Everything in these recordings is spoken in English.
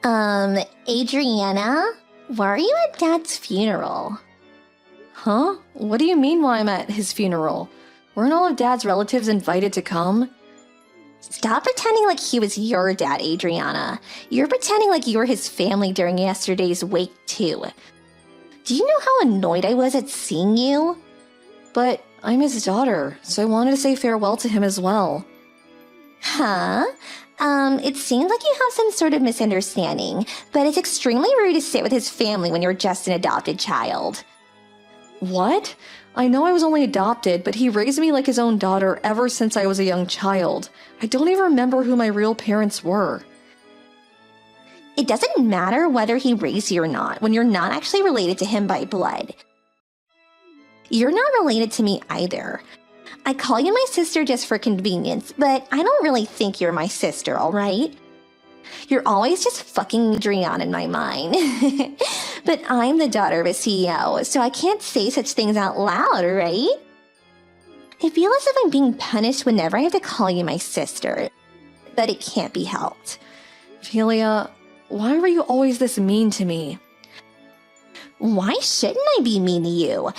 Adriana, why are you at Dad's funeral? Huh? What do you mean why I'm at his funeral? Weren't all of Dad's relatives invited to come? Stop pretending like he was your dad, Adriana. You're pretending like you were his family during yesterday's wake, too. Do you know how annoyed I was at seeing you? But I'm his daughter, so I wanted to say farewell to him as well. Huh? It seems like you have some sort of misunderstanding, but it's extremely rude to sit with his family when you're just an adopted child. What? I know I was only adopted, but he raised me like his own daughter ever since I was a young child. I don't even remember who my real parents were. It doesn't matter whether he raised you or not when you're not actually related to him by blood. You're not related to me either. I call you my sister just for convenience, but I don't really think you're my sister, alright? You're always just fucking Adriana in my mind. But I'm the daughter of a CEO, so I can't say such things out loud, right? I feel as if I'm being punished whenever I have to call you my sister, but it can't be helped. Philia, why were you always this mean to me? Why shouldn't I be mean to you?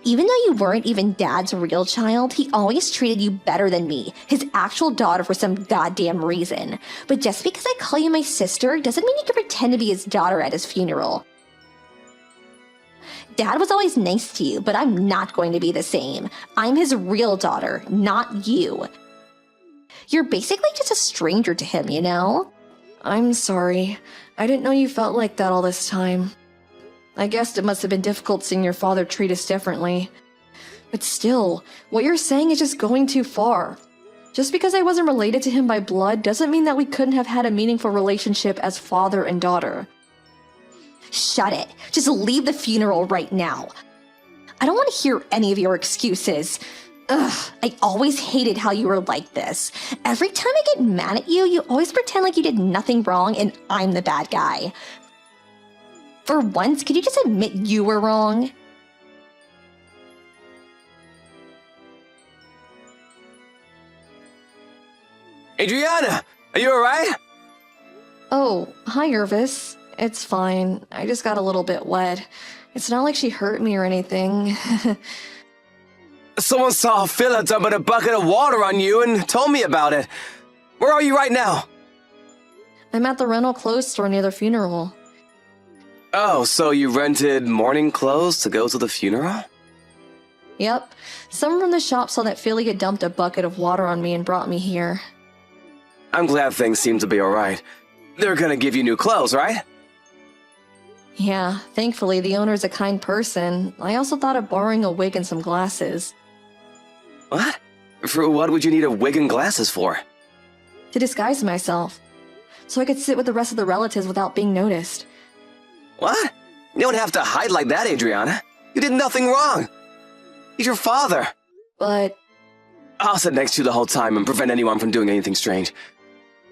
Even though you weren't even Dad's real child, he always treated you better than me, his actual daughter, for some goddamn reason. But just because I call you my sister doesn't mean you can pretend to be his daughter at his funeral. Dad was always nice to you, but I'm not going to be the same. I'm his real daughter, not you. You're basically just a stranger to him, you know? I'm sorry. I didn't know you felt like that all this time. I guess it must have been difficult seeing your father treat us differently. But still, what you're saying is just going too far. Just because I wasn't related to him by blood doesn't mean that we couldn't have had a meaningful relationship as father and daughter. Shut it. Just leave the funeral right now. I don't want to hear any of your excuses. Ugh, I always hated how you were like this. Every time I get mad at you, you always pretend like you did nothing wrong and I'm the bad guy. For once, could you just admit you were wrong? Adriana, are you alright? Oh, hi, Irvis. It's fine. I just got a little bit wet. It's not like she hurt me or anything. Someone saw Phila dumping a bucket of water on you and told me about it. Where are you right now? I'm at the rental clothes store near the funeral. Oh, so you rented morning clothes to go to the funeral? Yep. Someone from the shop saw that Philly had dumped a bucket of water on me and brought me here. I'm glad things seem to be alright. They're gonna give you new clothes, right? Yeah, thankfully the owner's a kind person. I also thought of borrowing a wig and some glasses. What? For what would you need a wig and glasses for? To disguise myself. So I could sit with the rest of the relatives without being noticed. What? You don't have to hide like that, Adriana. You did nothing wrong. He's your father. But... I'll sit next to you the whole time and prevent anyone from doing anything strange.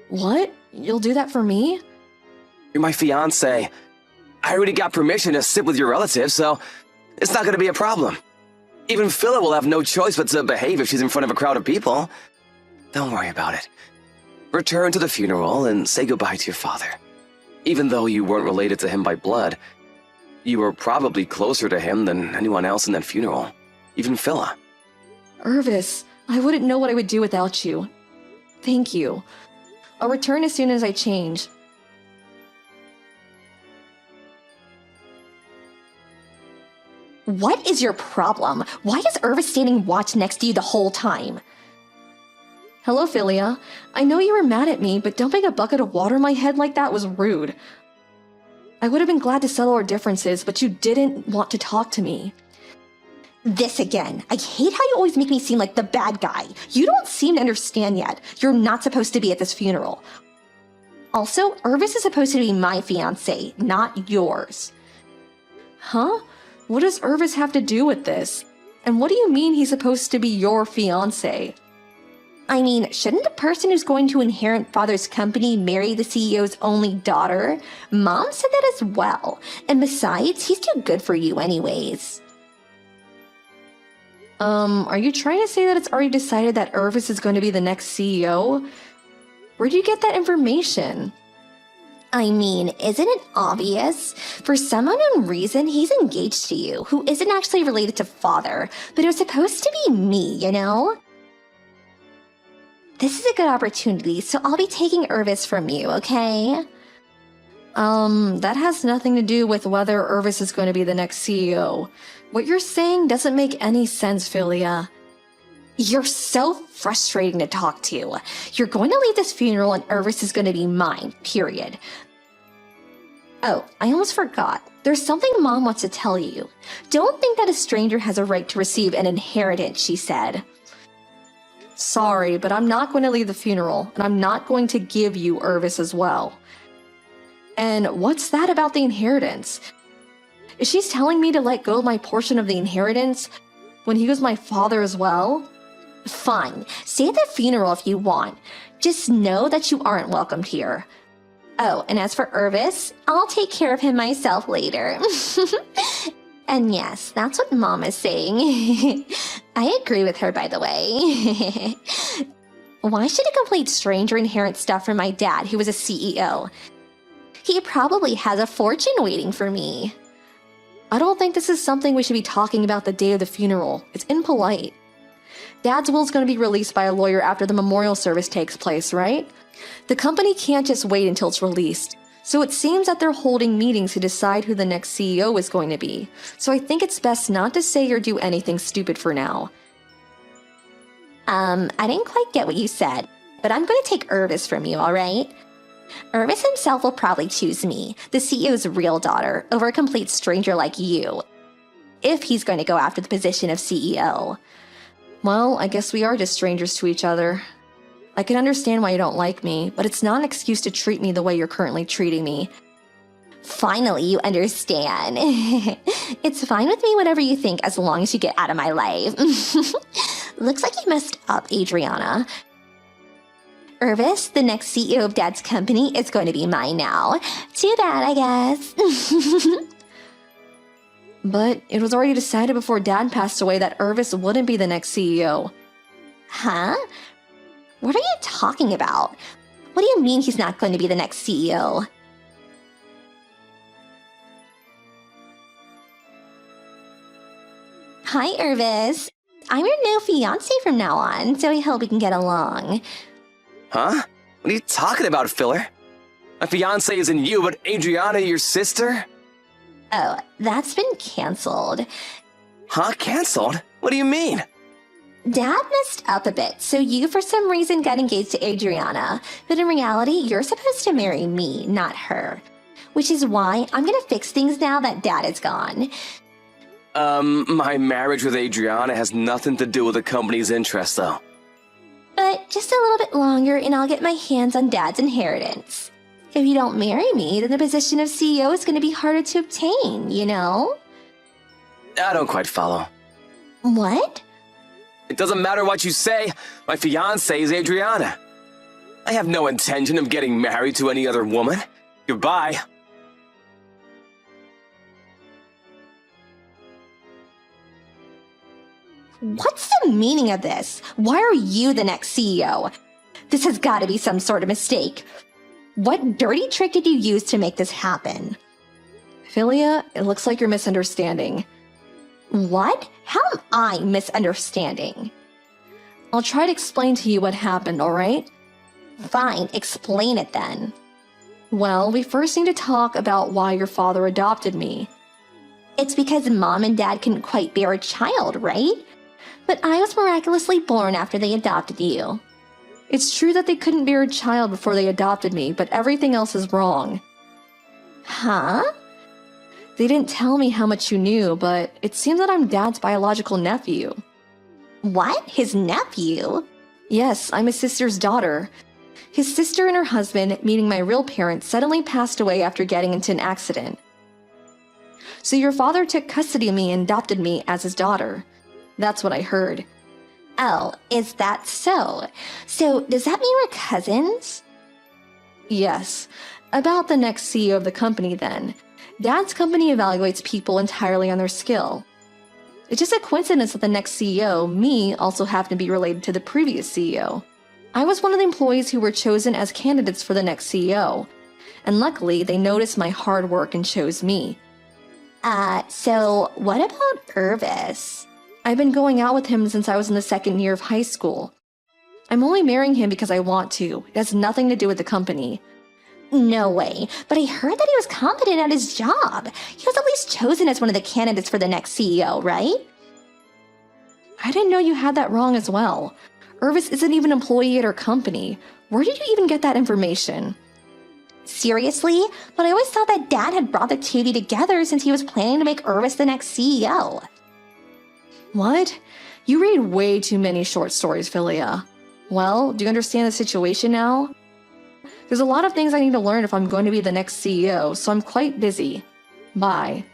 What? You'll do that for me? You're my fiancé. I already got permission to sit with your relatives, so it's not gonna be a problem. Even Phila will have no choice but to behave if she's in front of a crowd of people. Don't worry about it. Return to the funeral and say goodbye to your father. Even though you weren't related to him by blood, you were probably closer to him than anyone else in that funeral. Even Phila. Irvis, I wouldn't know what I would do without you. Thank you. I'll return as soon as I change. What is your problem? Why is Irvis standing watch next to you the whole time? Hello, Philia. I know you were mad at me, but dumping a bucket of water on my head like that was rude. I would have been glad to settle our differences, but you didn't want to talk to me. This again. I hate how you always make me seem like the bad guy. You don't seem to understand yet. You're not supposed to be at this funeral. Also, Irvis is supposed to be my fiancé, not yours. Huh? What does Irvis have to do with this? And what do you mean he's supposed to be your fiancé? I mean, shouldn't the person who's going to inherit father's company marry the CEO's only daughter? Mom said that as well. And besides, he's too good for you anyways. Are you trying to say that it's already decided that Irvis is going to be the next CEO? Where'd you get that information? I mean, isn't it obvious? For some unknown reason, he's engaged to you, who isn't actually related to father, but it was supposed to be me, you know? This is a good opportunity, so I'll be taking Irvis from you, okay? That has nothing to do with whether Irvis is going to be the next CEO. What you're saying doesn't make any sense, Philia. You're so frustrating to talk to. You're going to leave this funeral and Irvis is going to be mine, period. Oh, I almost forgot. There's something Mom wants to tell you. Don't think that a stranger has a right to receive an inheritance, she said. Sorry, but I'm not going to leave the funeral, and I'm not going to give you Irvis as well. And what's that about the inheritance? Is she telling me to let go of my portion of the inheritance when he was my father as well? Fine, stay at the funeral if you want. Just know that you aren't welcomed here. Oh, and as for Irvis, I'll take care of him myself later. And yes, that's what Mom is saying. I agree with her, by the way. Why should a complete stranger inherit stuff from my dad, who was a CEO? He probably has a fortune waiting for me. I don't think this is something we should be talking about the day of the funeral. It's impolite. Dad's will's going to be released by a lawyer after the memorial service takes place, right? The company can't just wait until it's released. So it seems that they're holding meetings to decide who the next CEO is going to be. So I think it's best not to say or do anything stupid for now. I didn't quite get what you said, but I'm going to take Irvis from you, alright? Irvis himself will probably choose me, the CEO's real daughter, over a complete stranger like you, if he's going to go after the position of CEO. Well, I guess we are just strangers to each other. I can understand why you don't like me, but it's not an excuse to treat me the way you're currently treating me. Finally, you understand. It's fine with me, whatever you think, as long as you get out of my life. Looks like you messed up, Adriana. Irvis, the next CEO of Dad's company, is going to be mine now. Too bad, I guess. But it was already decided before Dad passed away that Irvis wouldn't be the next CEO. Huh? What are you talking about? What do you mean he's not going to be the next CEO? Hi, Irvis. I'm your new fiancé from now on, so I hope we can get along. Huh? What are you talking about, Filler? My fiance isn't you, but Adriana, your sister? Oh, that's been canceled. Huh? Canceled? What do you mean? Dad messed up a bit, so you for some reason got engaged to Adriana, but in reality, you're supposed to marry me, not her. Which is why I'm gonna fix things now that Dad is gone. My marriage with Adriana has nothing to do with the company's interest, though. But just a little bit longer and I'll get my hands on Dad's inheritance. If you don't marry me, then the position of CEO is gonna be harder to obtain, you know? I don't quite follow. What? It doesn't matter what you say, my fiancée is Adriana. I have no intention of getting married to any other woman. Goodbye. What's the meaning of this? Why are you the next CEO? This has got to be some sort of mistake. What dirty trick did you use to make this happen? Philia, it looks like you're misunderstanding. What? How am I misunderstanding? I'll try to explain to you what happened, alright? Fine, explain it then. Well, we first need to talk about why your father adopted me. It's because Mom and Dad couldn't quite bear a child, right? But I was miraculously born after they adopted you. It's true that they couldn't bear a child before they adopted me, but everything else is wrong. Huh? They didn't tell me how much you knew, but it seems that I'm Dad's biological nephew. What? His nephew? Yes, I'm his sister's daughter. His sister and her husband, meaning my real parents, suddenly passed away after getting into an accident. So your father took custody of me and adopted me as his daughter. That's what I heard. Oh, is that so? So does that mean we're cousins? Yes. About the next CEO of the company then. Dad's company evaluates people entirely on their skill. It's just a coincidence that the next CEO, me, also happened to be related to the previous CEO. I was one of the employees who were chosen as candidates for the next CEO. and luckily they noticed my hard work and chose me. So what about Irvis? I've been going out with him since I was in the second year of high school. I'm only marrying him because I want to. It has nothing to do with the company. No way, but I heard that he was competent at his job. He was at least chosen as one of the candidates for the next CEO, right? I didn't know you had that wrong as well. Irvis isn't even an employee at our company. Where did you even get that information? Seriously? But I always thought that Dad had brought the two of you together since he was planning to make Irvis the next CEO. What? You read way too many short stories, Philia. Well, do you understand the situation now? There's a lot of things I need to learn if I'm going to be the next CEO, so I'm quite busy. Bye.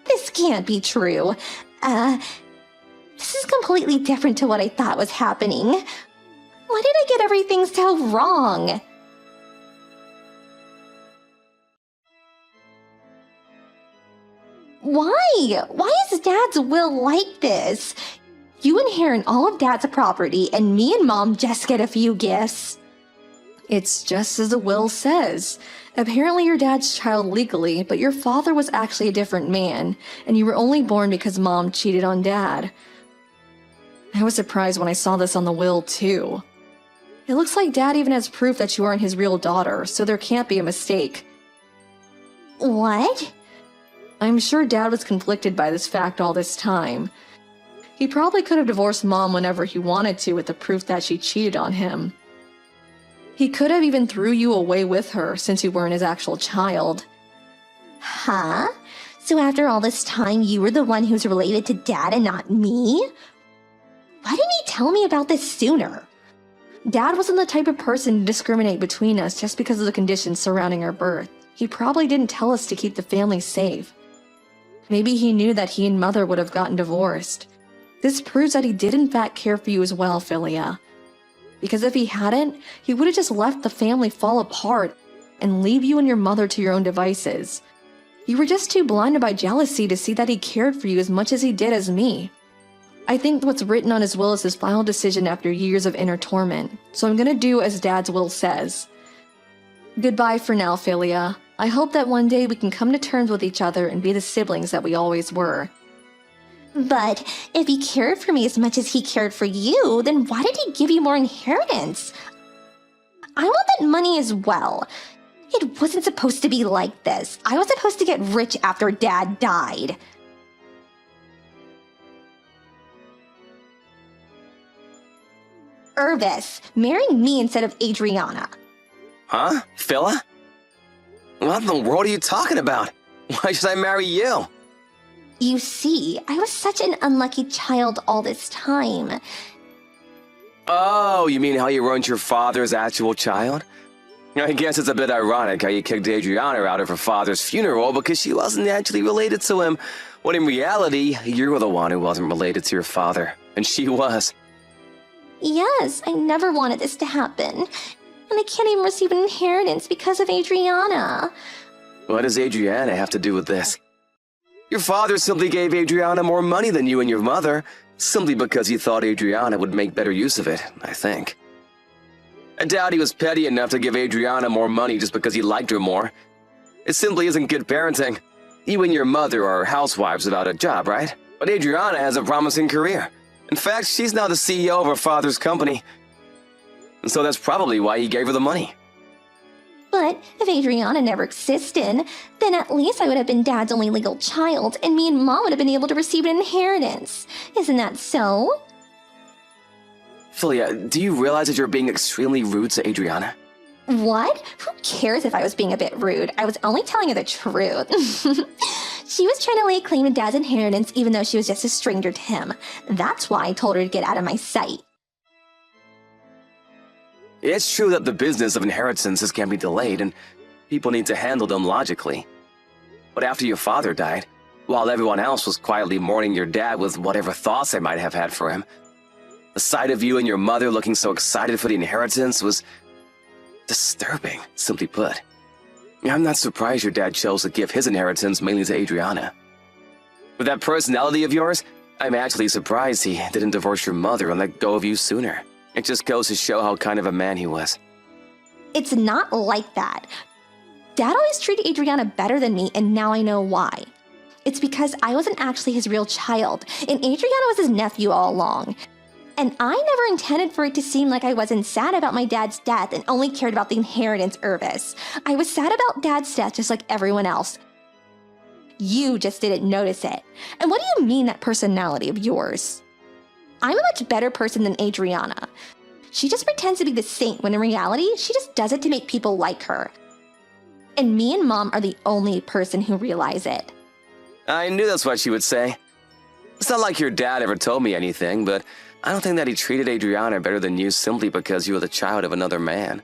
This can't be true. This is completely different to what I thought was happening. Why did I get everything so wrong? Why? Why is Dad's will like this? You inherit all of Dad's property and me and Mom just get a few gifts. It's just as the will says. Apparently you're Dad's child legally, but your father was actually a different man, and you were only born because Mom cheated on Dad. I was surprised when I saw this on the will, too. It looks like Dad even has proof that you aren't his real daughter, so there can't be a mistake. What? I'm sure Dad was conflicted by this fact all this time. He probably could have divorced Mom whenever he wanted to with the proof that she cheated on him. He could have even threw you away with her since you weren't his actual child. Huh? So after all this time, you were the one who's related to Dad and not me? Why didn't he tell me about this sooner? Dad wasn't the type of person to discriminate between us just because of the conditions surrounding our birth. He probably didn't tell us to keep the family safe. Maybe he knew that he and Mother would have gotten divorced. This proves that he did in fact care for you as well, Philia. Because if he hadn't, he would have just left the family fall apart and leave you and your mother to your own devices. You were just too blinded by jealousy to see that he cared for you as much as he did as me. I think what's written on his will is his final decision after years of inner torment, so I'm gonna do as Dad's will says. Goodbye for now, Philia. I hope that one day we can come to terms with each other and be the siblings that we always were. But if he cared for me as much as he cared for you, then why did he give you more inheritance? I want that money as well. It wasn't supposed to be like this. I was supposed to get rich after Dad died. Irvis, marrying me instead of Adriana. Huh? Phila? What in the world are you talking about? Why should I marry you? You see, I was such an unlucky child all this time. Oh, you mean how you weren't your father's actual child? I guess it's a bit ironic how you kicked Adriana out of her father's funeral because she wasn't actually related to him, when in reality, you were the one who wasn't related to your father, and she was. Yes, I never wanted this to happen. And I can't even receive an inheritance because of Adriana. What does Adriana have to do with this? Your father simply gave Adriana more money than you and your mother, simply because he thought Adriana would make better use of it, I think. I doubt he was petty enough to give Adriana more money just because he liked her more. It simply isn't good parenting. You and your mother are housewives without a job, right? But Adriana has a promising career. In fact, she's now the CEO of her father's company. And so that's probably why he gave her the money. But if Adriana never existed, then at least I would have been Dad's only legal child, and me and Mom would have been able to receive an inheritance. Isn't that so? Philia, do you realize that you're being extremely rude to Adriana? What? Who cares if I was being a bit rude? I was only telling her the truth. She was trying to lay claim to Dad's inheritance even though she was just a stranger to him. That's why I told her to get out of my sight. It's true that the business of inheritances can be delayed, and people need to handle them logically. But after your father died, while everyone else was quietly mourning your dad with whatever thoughts they might have had for him, the sight of you and your mother looking so excited for the inheritance was disturbing, simply put. I'm not surprised your dad chose to give his inheritance mainly to Adriana. With that personality of yours, I'm actually surprised he didn't divorce your mother and let go of you sooner. It just goes to show how kind of a man he was. It's not like that. Dad always treated Adriana better than me, and now I know why. It's because I wasn't actually his real child, and Adriana was his nephew all along. And I never intended for it to seem like I wasn't sad about my dad's death and only cared about the inheritance, Irvis. I was sad about Dad's death just like everyone else. You just didn't notice it. And what do you mean, that personality of yours? I'm a much better person than Adriana. She just pretends to be the saint when in reality, she just does it to make people like her. And me and Mom are the only person who realize it. I knew that's what she would say. It's not like your dad ever told me anything, but I don't think that he treated Adriana better than you simply because you were the child of another man.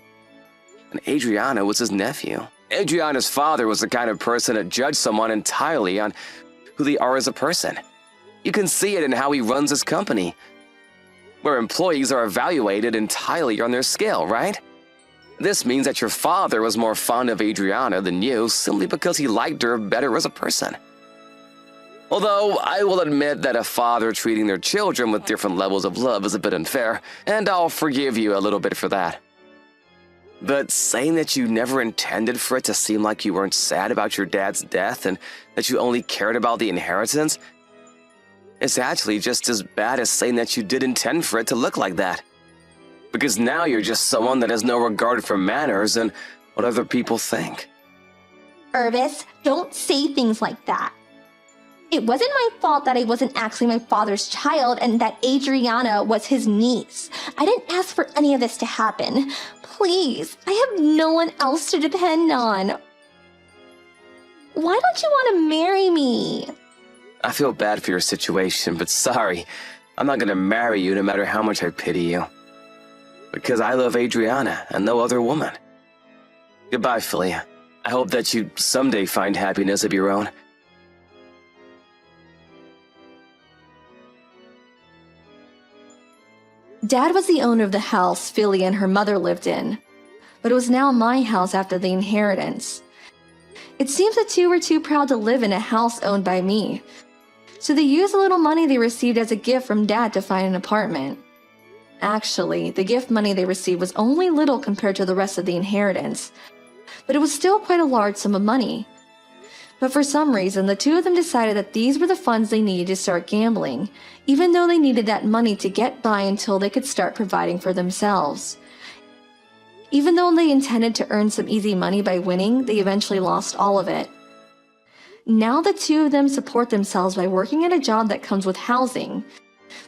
And Adriana was his nephew. Adriana's father was the kind of person that judged someone entirely on who they are as a person. You can see it in how he runs his company, where employees are evaluated entirely on their skill, right? This means that your father was more fond of Adriana than you simply because he liked her better as a person. Although I will admit that a father treating their children with different levels of love is a bit unfair, and I'll forgive you a little bit for that. But saying that you never intended for it to seem like you weren't sad about your dad's death and that you only cared about the inheritance is actually just as bad as saying that you did intend for it to look like that. Because now you're just someone that has no regard for manners and what other people think. Irvis, don't say things like that. It wasn't my fault that I wasn't actually my father's child and that Adriana was his niece. I didn't ask for any of this to happen. Please, I have no one else to depend on. Why don't you want to marry me? I feel bad for your situation, but sorry. I'm not going to marry you no matter how much I pity you. Because I love Adriana and no other woman. Goodbye, Philia. I hope that you someday find happiness of your own. Dad was the owner of the house Philia and her mother lived in, but it was now my house after the inheritance. It seems the two were too proud to live in a house owned by me, so they used the little money they received as a gift from Dad to find an apartment. Actually, the gift money they received was only little compared to the rest of the inheritance, but it was still quite a large sum of money. But for some reason, the two of them decided that these were the funds they needed to start gambling, even though they needed that money to get by until they could start providing for themselves. Even though they intended to earn some easy money by winning, they eventually lost all of it. Now the two of them support themselves by working at a job that comes with housing.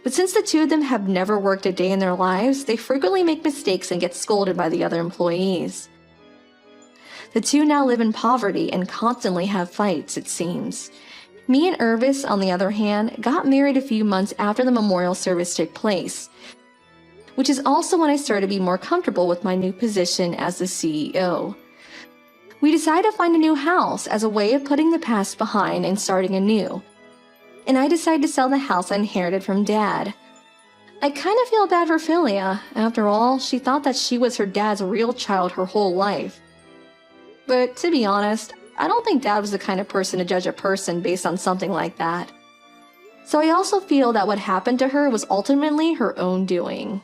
But since the two of them have never worked a day in their lives, they frequently make mistakes and get scolded by the other employees. The two now live in poverty and constantly have fights, it seems. Me and Irvis, on the other hand, got married a few months after the memorial service took place, which is also when I started to be more comfortable with my new position as the CEO. We decided to find a new house as a way of putting the past behind and starting anew. And I decided to sell the house I inherited from Dad. I kind of feel bad for Philia. After all, she thought that she was her dad's real child her whole life. But to be honest, I don't think Dad was the kind of person to judge a person based on something like that. So I also feel that what happened to her was ultimately her own doing.